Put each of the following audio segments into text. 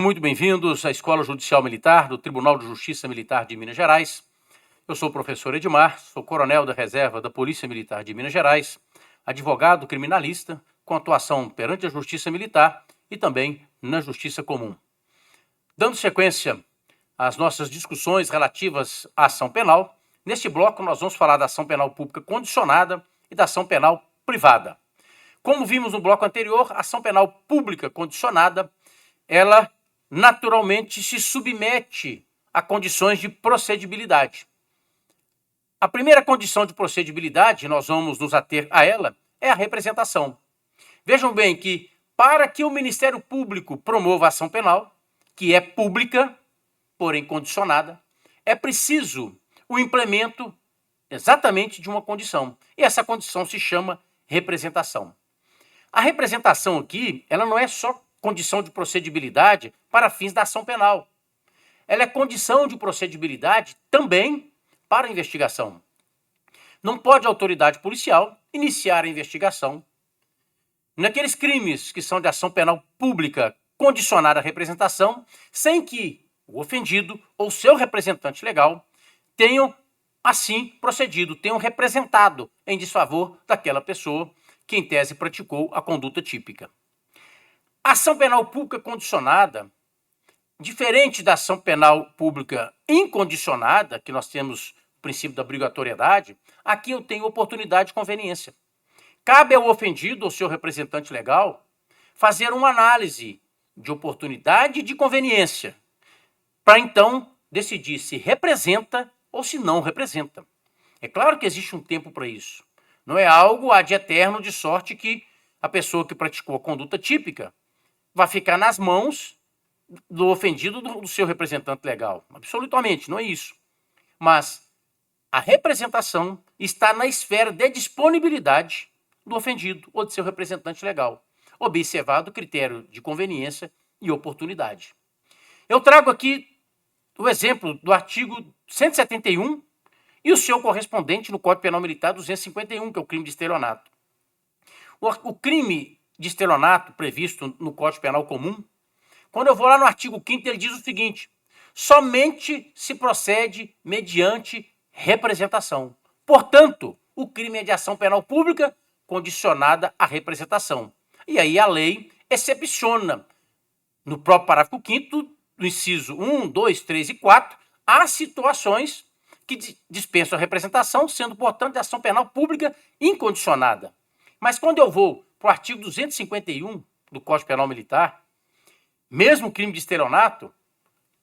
Muito bem-vindos à Escola Judicial Militar do Tribunal de Justiça Militar de Minas Gerais. Eu sou o professor Edmar, sou coronel da reserva da Polícia Militar de Minas Gerais, advogado criminalista com atuação perante a Justiça Militar e também na Justiça Comum. Dando sequência às nossas discussões relativas à ação penal, neste bloco nós vamos falar da ação penal pública condicionada e da ação penal privada. Como vimos no bloco anterior, a ação penal pública condicionada, ela naturalmente se submete a condições de procedibilidade. A primeira condição de procedibilidade, nós vamos nos ater a ela, é a representação. Vejam bem que, para que o Ministério Público promova a ação penal, que é pública, porém condicionada, é preciso o implemento exatamente de uma condição. E essa condição se chama representação. A representação aqui, ela não é só condição de procedibilidade para fins da ação penal. Ela é condição de procedibilidade também para a investigação. Não pode a autoridade policial iniciar a investigação naqueles crimes que são de ação penal pública condicionada à representação, sem que o ofendido ou seu representante legal tenham assim procedido, tenham representado em desfavor daquela pessoa que em tese praticou a conduta típica. A ação penal pública condicionada, diferente da ação penal pública incondicionada, que nós temos o princípio da obrigatoriedade, aqui eu tenho oportunidade de conveniência. Cabe ao ofendido ou seu representante legal fazer uma análise de oportunidade e de conveniência, para então decidir se representa ou se não representa. É claro que existe um tempo para isso. Não é algo ad eterno, de sorte que a pessoa que praticou a conduta típica vai ficar nas mãos do ofendido do seu representante legal. Absolutamente, não é isso. Mas a representação está na esfera de disponibilidade do ofendido ou de seu representante legal, observado o critério de conveniência e oportunidade. Eu trago aqui o exemplo do artigo 171 e o seu correspondente no Código Penal Militar 251, que é o crime de estelionato. O crime de estelionato previsto no Código Penal Comum, quando eu vou lá no artigo 5º, ele diz o seguinte: somente se procede mediante representação. Portanto, o crime é de ação penal pública condicionada à representação. E aí a lei excepciona, no próprio parágrafo 5º, do inciso 1, 2, 3 e 4, há situações que dispensam a representação, sendo, portanto, de ação penal pública incondicionada. Mas quando eu vou para o artigo 251 do Código Penal Militar, mesmo crime de estelionato,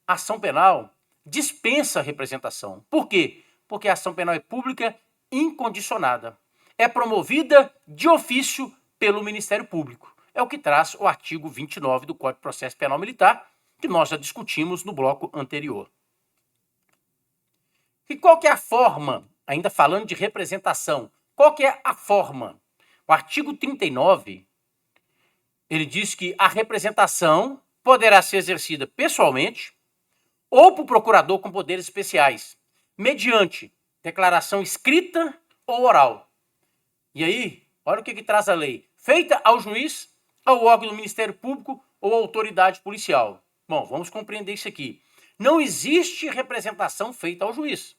a ação penal dispensa a representação. Por quê? Porque a ação penal é pública incondicionada. É promovida de ofício pelo Ministério Público. É o que traz o artigo 29 do Código de Processo Penal Militar, que nós já discutimos no bloco anterior. E qual que é a forma, ainda falando de representação, qual que é a forma? O artigo 39, ele diz que a representação poderá ser exercida pessoalmente ou por procurador com poderes especiais, mediante declaração escrita ou oral. E aí, olha o que traz a lei. Feita ao juiz, ao órgão do Ministério Público ou à autoridade policial. Bom, vamos compreender isso aqui. Não existe representação feita ao juiz.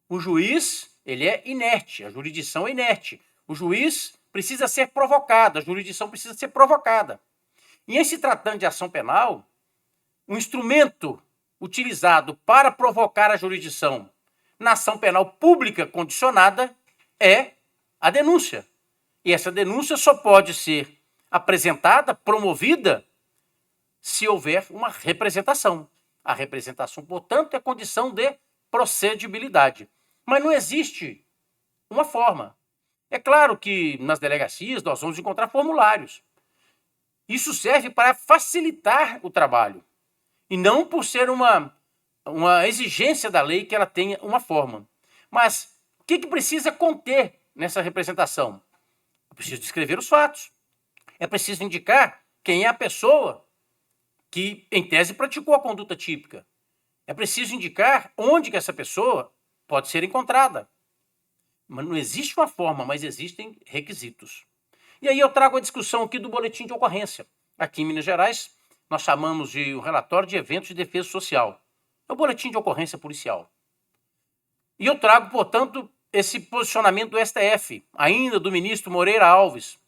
O juiz, ele é inerte, a jurisdição é inerte. O juiz precisa ser provocado, a jurisdição precisa ser provocada. E em se tratando de ação penal, o instrumento utilizado para provocar a jurisdição na ação penal pública condicionada é a denúncia. E essa denúncia só pode ser apresentada, promovida, se houver uma representação. A representação, portanto, é condição de procedibilidade. Mas não existe uma forma. É claro que nas delegacias nós vamos encontrar formulários. Isso serve para facilitar o trabalho. E não por ser uma exigência da lei que ela tenha uma forma. Mas o que precisa conter nessa representação? É preciso descrever os fatos. É preciso indicar quem é a pessoa que, em tese, praticou a conduta típica. É preciso indicar onde que essa pessoa pode ser encontrada. Mas não existe uma forma, mas existem requisitos. E aí eu trago a discussão aqui do boletim de ocorrência. Aqui em Minas Gerais, nós chamamos de um relatório de eventos de defesa social. É o boletim de ocorrência policial. E eu trago, portanto, esse posicionamento do STF, ainda do ministro Moreira Alves.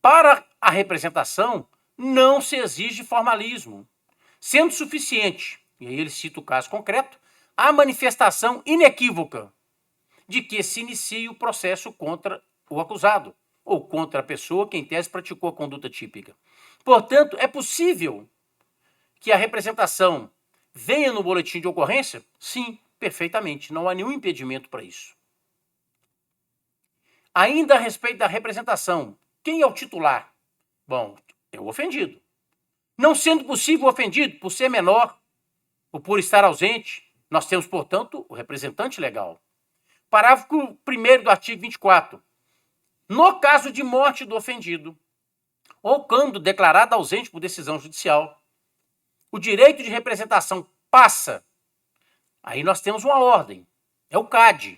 Para a representação, não se exige formalismo, sendo suficiente, e aí ele cita o caso concreto, a manifestação inequívoca de que se inicie o processo contra o acusado, ou contra a pessoa que em tese praticou a conduta típica. Portanto, é possível que a representação venha no boletim de ocorrência? Sim, perfeitamente, não há nenhum impedimento para isso. Ainda a respeito da representação, quem é o titular? Bom, é o ofendido. Não sendo possível o ofendido, por ser menor ou por estar ausente, nós temos, portanto, o representante legal. Parágrafo 1º do artigo 24. No caso de morte do ofendido, ou quando declarado ausente por decisão judicial, o direito de representação passa. Aí nós temos uma ordem. É o CAD.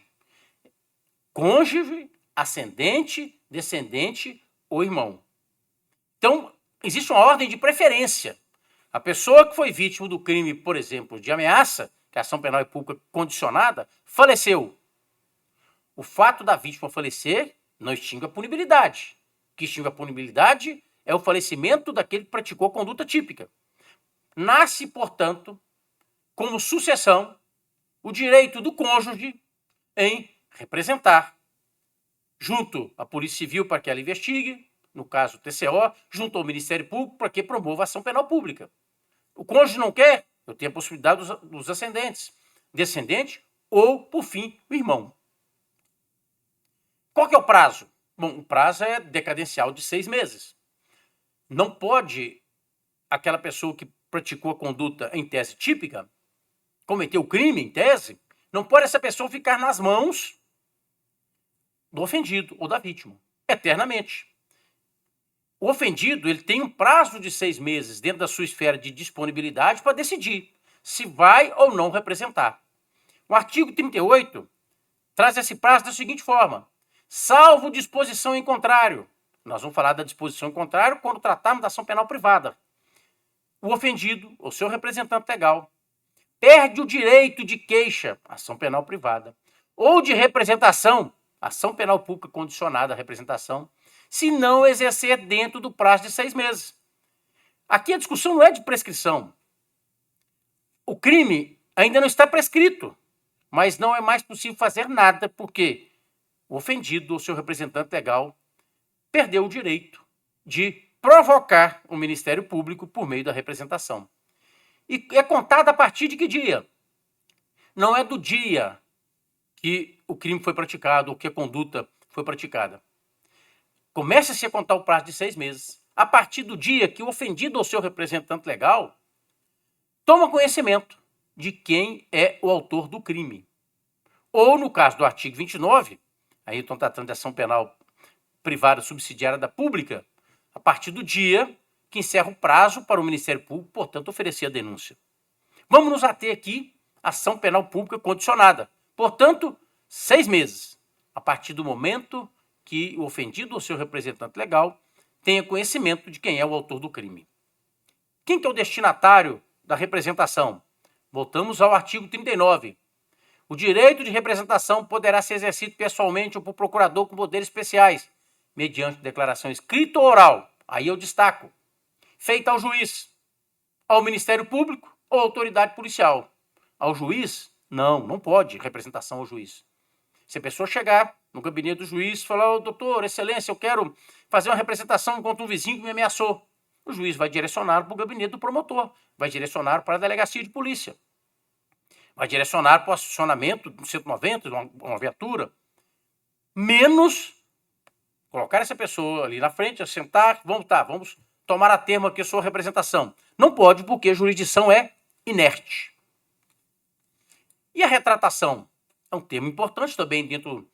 Cônjuge, ascendente, descendente ou irmão. Então, existe uma ordem de preferência. A pessoa que foi vítima do crime, por exemplo, de ameaça, que a ação penal é pública condicionada, faleceu. O fato da vítima falecer não extingue a punibilidade. O que extingue a punibilidade é o falecimento daquele que praticou a conduta típica. Nasce, portanto, como sucessão, o direito do cônjuge em representar, junto à Polícia Civil para que ela investigue, no caso TCO, junto ao Ministério Público para que promova a ação penal pública. O cônjuge não quer, eu tenho a possibilidade dos ascendentes, descendente ou, por fim, o irmão. Qual que é o prazo? Bom, o prazo é decadencial de 6 meses. Não pode aquela pessoa que praticou a conduta em tese típica, cometeu o crime em tese, não pode essa pessoa ficar nas mãos do ofendido ou da vítima, eternamente. O ofendido ele tem um prazo de 6 meses dentro da sua esfera de disponibilidade para decidir se vai ou não representar. O artigo 38 traz esse prazo da seguinte forma: salvo disposição em contrário. Nós vamos falar da disposição em contrário quando tratarmos da ação penal privada. O ofendido, ou seu representante legal, perde o direito de queixa, ação penal privada, ou de representação, ação penal pública condicionada à representação, se não exercer dentro do prazo de 6 meses. Aqui a discussão não é de prescrição. O crime ainda não está prescrito, mas não é mais possível fazer nada porque o ofendido ou seu representante legal perdeu o direito de provocar o Ministério Público por meio da representação. E é contada a partir de que dia? Não é do dia que o crime foi praticado ou que a conduta foi praticada. Começa-se a contar o prazo de 6 meses, a partir do dia que o ofendido ou seu representante legal toma conhecimento de quem é o autor do crime. Ou, no caso do artigo 29, aí estão tratando de ação penal privada subsidiária da pública, a partir do dia que encerra o prazo para o Ministério Público, portanto, oferecer a denúncia. Vamos nos ater aqui à ação penal pública condicionada. Portanto, 6 meses, a partir do momento que o ofendido ou seu representante legal tenha conhecimento de quem é o autor do crime. Quem que é o destinatário da representação? Voltamos ao artigo 39. O direito de representação poderá ser exercido pessoalmente ou por procurador com poderes especiais, mediante declaração escrita ou oral, aí eu destaco, feita ao juiz, ao Ministério Público ou à autoridade policial. Ao juiz, não pode representação ao juiz. Se a pessoa chegar no gabinete do juiz e falar: "Ô, doutor, excelência, eu quero fazer uma representação contra um vizinho que me ameaçou", o juiz vai direcionar para o gabinete do promotor, vai direcionar para a delegacia de polícia, vai direcionar para o acionamento do 190, de uma viatura, menos colocar essa pessoa ali na frente, sentar, vamos tomar a termo aqui a sua representação. Não pode, porque a jurisdição é inerte. E a retratação? É um termo importante também dentro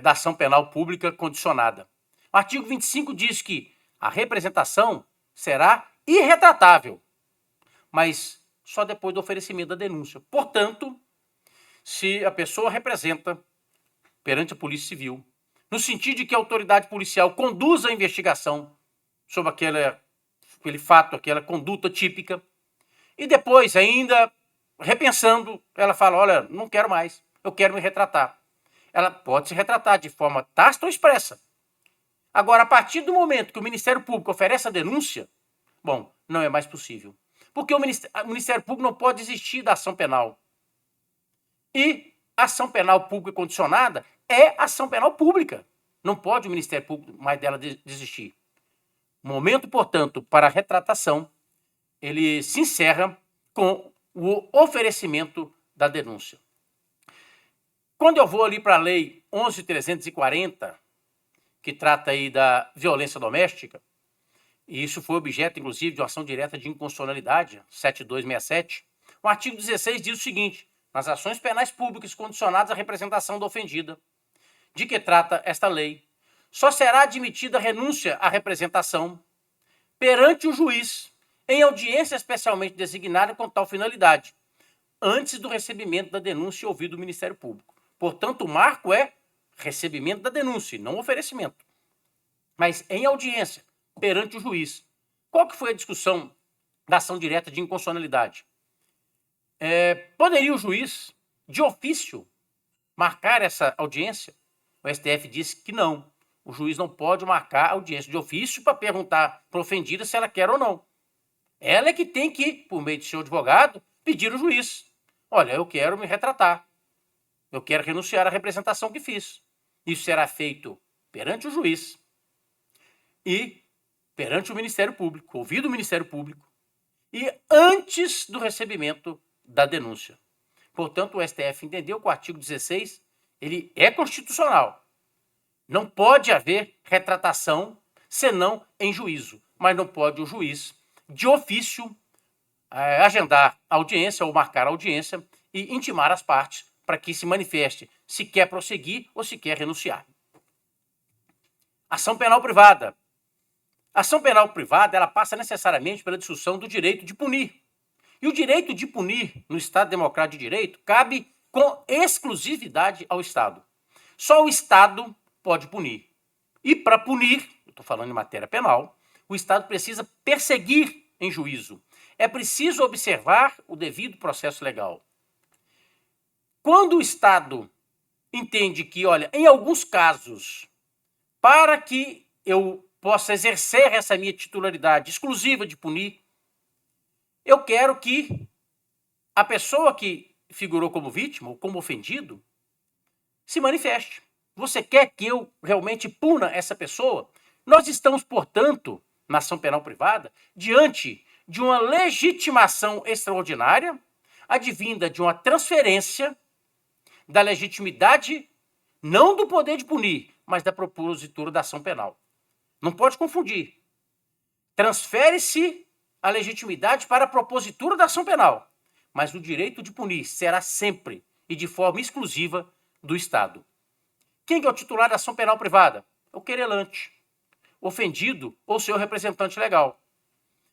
da ação penal pública condicionada. O artigo 25 diz que a representação será irretratável, mas só depois do oferecimento da denúncia. Portanto, se a pessoa representa perante a Polícia Civil, no sentido de que a autoridade policial conduza a investigação sobre aquela aquele fato, aquela conduta típica, e depois, ainda repensando, ela fala, olha, não quero mais, eu quero me retratar. Ela pode se retratar de forma tácita ou expressa. Agora, a partir do momento que o Ministério Público oferece a denúncia, bom, não é mais possível. Porque o Ministério Público não pode desistir da ação penal. E ação penal pública condicionada é ação penal pública. Não pode o Ministério Público mais dela desistir. O momento, portanto, para a retratação, ele se encerra com o oferecimento da denúncia. Quando eu vou ali para a Lei 11.340, que trata aí da violência doméstica, e isso foi objeto, inclusive, de uma ação direta de inconstitucionalidade, 7267, o artigo 16 diz o seguinte, nas ações penais públicas condicionadas à representação da ofendida, de que trata esta lei, só será admitida renúncia à representação perante o juiz, em audiência especialmente designada com tal finalidade, antes do recebimento da denúncia e ouvido do Ministério Público. Portanto, o marco é recebimento da denúncia, não oferecimento. Mas em audiência, perante o juiz. Qual que foi a discussão da ação direta de inconstitucionalidade? Poderia o juiz, de ofício, marcar essa audiência? O STF disse que não. O juiz não pode marcar audiência de ofício para perguntar para a ofendida se ela quer ou não. Ela é que tem que, por meio de seu advogado, pedir ao juiz. Olha, eu quero me retratar. Eu quero renunciar à representação que fiz. Isso será feito perante o juiz e perante o Ministério Público, ouvido o Ministério Público, e antes do recebimento da denúncia. Portanto, o STF entendeu que o artigo 16 ele é constitucional. Não pode haver retratação senão em juízo, mas não pode o juiz, de ofício, agendar audiência ou marcar audiência e intimar as partes para que se manifeste se quer prosseguir ou se quer renunciar. Ação penal privada. A ação penal privada ela passa necessariamente pela discussão do direito de punir. E o direito de punir no Estado Democrático de Direito cabe com exclusividade ao Estado. Só o Estado pode punir. E para punir, eu estou falando em matéria penal, o Estado precisa perseguir em juízo. É preciso observar o devido processo legal. Quando o Estado entende que, olha, em alguns casos, para que eu possa exercer essa minha titularidade exclusiva de punir, eu quero que a pessoa que figurou como vítima ou como ofendido se manifeste. Você quer que eu realmente puna essa pessoa? Nós estamos, portanto, na ação penal privada, diante de uma legitimação extraordinária, advinda de uma transferência da legitimidade, não do poder de punir, mas da propositura da ação penal. Não pode confundir. Transfere-se a legitimidade para a propositura da ação penal, mas o direito de punir será sempre e de forma exclusiva do Estado. Quem é o titular da ação penal privada? O querelante, ofendido ou seu representante legal.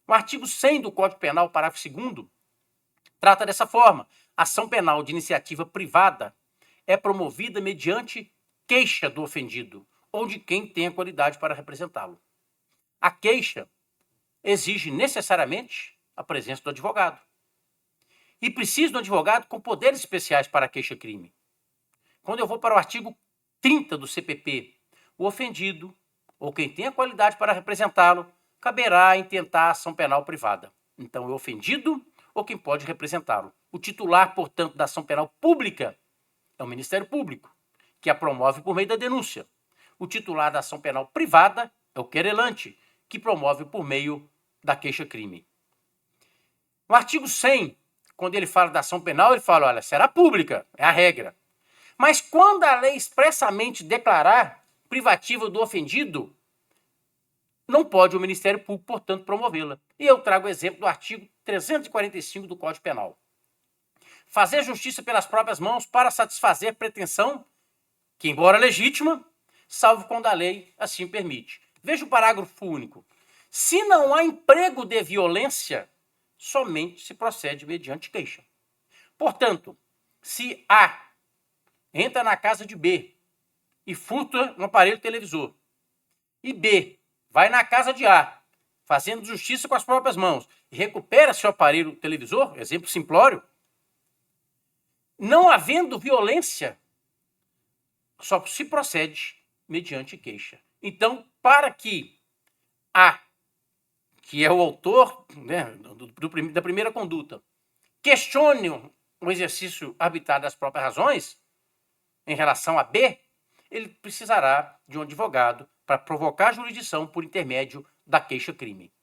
O artigo 100 do Código Penal, parágrafo 2º, trata dessa forma. Ação penal de iniciativa privada é promovida mediante queixa do ofendido ou de quem tem a qualidade para representá-lo. A queixa exige necessariamente a presença do advogado. E precisa do advogado com poderes especiais para a queixa-crime. Quando eu vou para o artigo 30 do CPP, o ofendido ou quem tem a qualidade para representá-lo caberá intentar ação penal privada. Então, é o ofendido ou quem pode representá-lo. O titular, portanto, da ação penal pública é o Ministério Público, que a promove por meio da denúncia. O titular da ação penal privada é o querelante, que promove por meio da queixa-crime. No artigo 100, quando ele fala da ação penal, ele fala, olha, será pública, é a regra. Mas quando a lei expressamente declarar privativa do ofendido, não pode o Ministério Público, portanto, promovê-la. E eu trago o exemplo do artigo 345 do Código Penal. Fazer justiça pelas próprias mãos para satisfazer pretensão que, embora legítima, salvo quando a lei assim permite. Veja o parágrafo único. Se não há emprego de violência, somente se procede mediante queixa. Portanto, se A entra na casa de B e furta um aparelho televisor, e B vai na casa de A fazendo justiça com as próprias mãos, e recupera seu aparelho televisor, exemplo simplório, não havendo violência, só se procede mediante queixa. Então, para que A, que é o autor, né, da primeira conduta, questione o exercício arbitrário das próprias razões em relação a B, ele precisará de um advogado para provocar a jurisdição por intermédio da queixa-crime.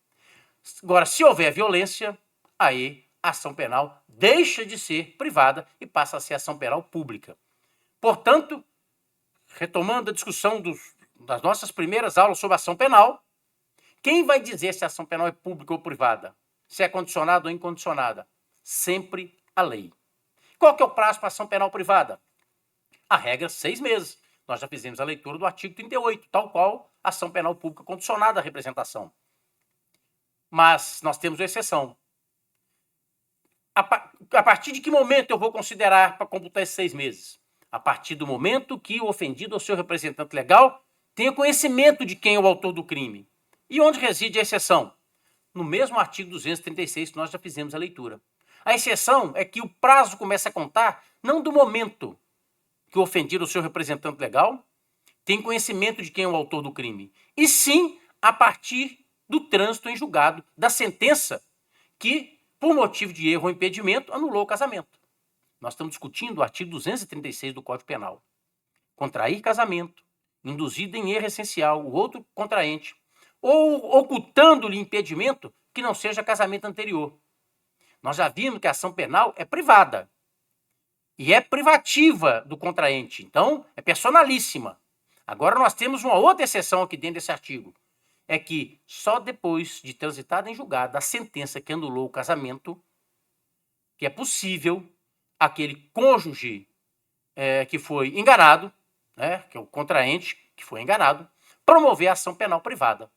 Agora, se houver violência, aí a ação penal deixa de ser privada e passa a ser ação penal pública. Portanto, retomando a discussão das nossas primeiras aulas sobre ação penal, quem vai dizer se a ação penal é pública ou privada? Se é condicionada ou incondicionada? Sempre a lei. Qual que é o prazo para ação penal privada? A regra, 6 meses. Nós já fizemos a leitura do artigo 38, tal qual ação penal pública condicionada à representação. Mas nós temos uma exceção. A partir de que momento eu vou considerar para computar esses 6 meses? A partir do momento que o ofendido ou seu representante legal tenha conhecimento de quem é o autor do crime. E onde reside a exceção? No mesmo artigo 236 que nós já fizemos a leitura. A exceção é que o prazo começa a contar não do momento que o ofendido ou seu representante legal tem conhecimento de quem é o autor do crime, e sim a partir do trânsito em julgado da sentença que, por motivo de erro ou impedimento, anulou o casamento. Nós estamos discutindo o artigo 236 do Código Penal. Contrair casamento, induzido em erro essencial o outro contraente, ou ocultando-lhe impedimento que não seja casamento anterior. Nós já vimos que a ação penal é privada e é privativa do contraente, então é personalíssima. Agora nós temos uma outra exceção aqui dentro desse artigo, é que só depois de transitada em julgado a sentença que anulou o casamento, que é possível aquele cônjuge que foi enganado, né, que é o contraente que foi enganado, promover a ação penal privada.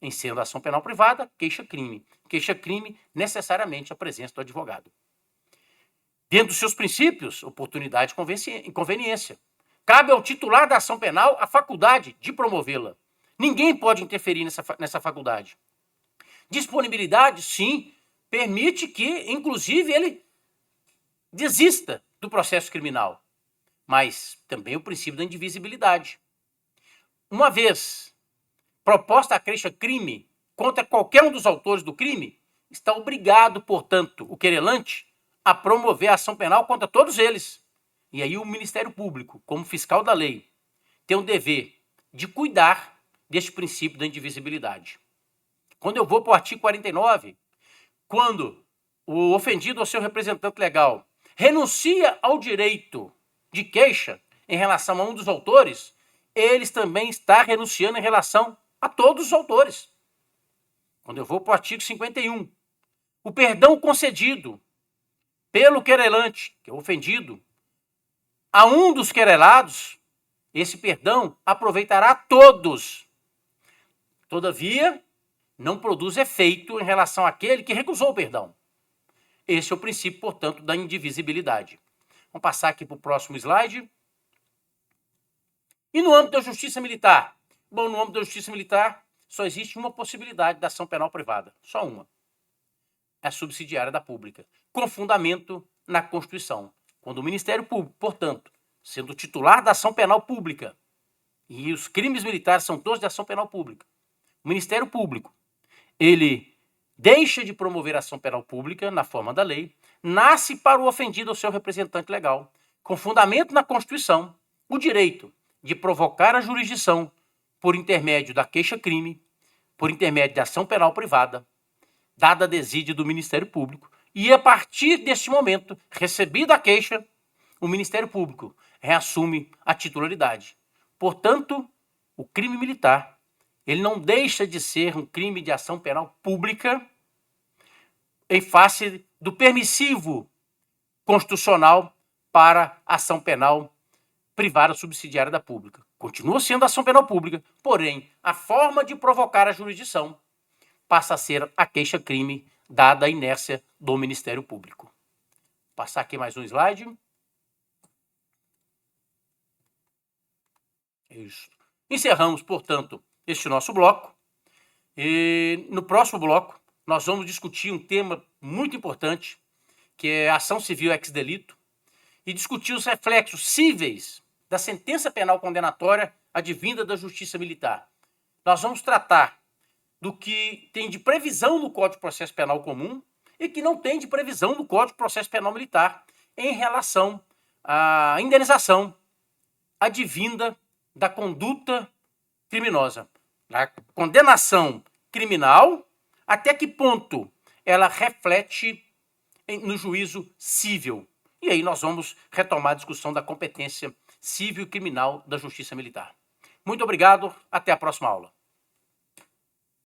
Em sendo a ação penal privada, queixa-crime. Queixa-crime, necessariamente a presença do advogado. Dentro dos seus princípios, oportunidade e conveniência. Cabe ao titular da ação penal a faculdade de promovê-la. Ninguém pode interferir nessa faculdade. Disponibilidade, sim, permite que, inclusive, ele desista do processo criminal. Mas também o princípio da indivisibilidade. Uma vez proposta a queixa-crime contra qualquer um dos autores do crime, está obrigado, portanto, o querelante a promover a ação penal contra todos eles. E aí o Ministério Público, como fiscal da lei, tem o dever de cuidar deste princípio da indivisibilidade. Quando eu vou para o artigo 49, quando o ofendido ou seu representante legal renuncia ao direito de queixa em relação a um dos autores, eles também está renunciando em relação a todos os autores. Quando eu vou para o artigo 51, o perdão concedido pelo querelante, que é o ofendido, a um dos querelados, esse perdão aproveitará a todos. Todavia, não produz efeito em relação àquele que recusou o perdão. Esse é o princípio, portanto, da indivisibilidade. Vamos passar aqui para o próximo slide. E no âmbito da justiça militar? Bom, no âmbito da justiça militar, só existe uma possibilidade da ação penal privada. Só uma. É a subsidiária da pública, com fundamento na Constituição. Quando o Ministério Público, portanto, sendo titular da ação penal pública, e os crimes militares são todos de ação penal pública, o Ministério Público, ele deixa de promover a ação penal pública na forma da lei, nasce para o ofendido ou seu representante legal, com fundamento na Constituição, o direito de provocar a jurisdição por intermédio da queixa-crime, por intermédio da ação penal privada, dada a desídia do Ministério Público, e a partir deste momento, recebida a queixa, o Ministério Público reassume a titularidade. Portanto, o crime militar, ele não deixa de ser um crime de ação penal pública em face do permissivo constitucional para ação penal privada subsidiária da pública. Continua sendo ação penal pública, porém, a forma de provocar a jurisdição passa a ser a queixa-crime, dada a inércia do Ministério Público. Vou passar aqui mais um slide. Isso. Encerramos, portanto, este nosso bloco. E no próximo bloco, nós vamos discutir um tema muito importante, que é a ação civil ex delito, e discutir os reflexos cíveis da sentença penal condenatória advinda da justiça militar. Nós vamos tratar do que tem de previsão no Código de Processo Penal Comum e que não tem de previsão no Código de Processo Penal Militar em relação à indenização advinda da conduta criminosa. A condenação criminal, até que ponto ela reflete no juízo cível. E aí nós vamos retomar a discussão da competência civil e criminal da Justiça Militar. Muito obrigado, até a próxima aula.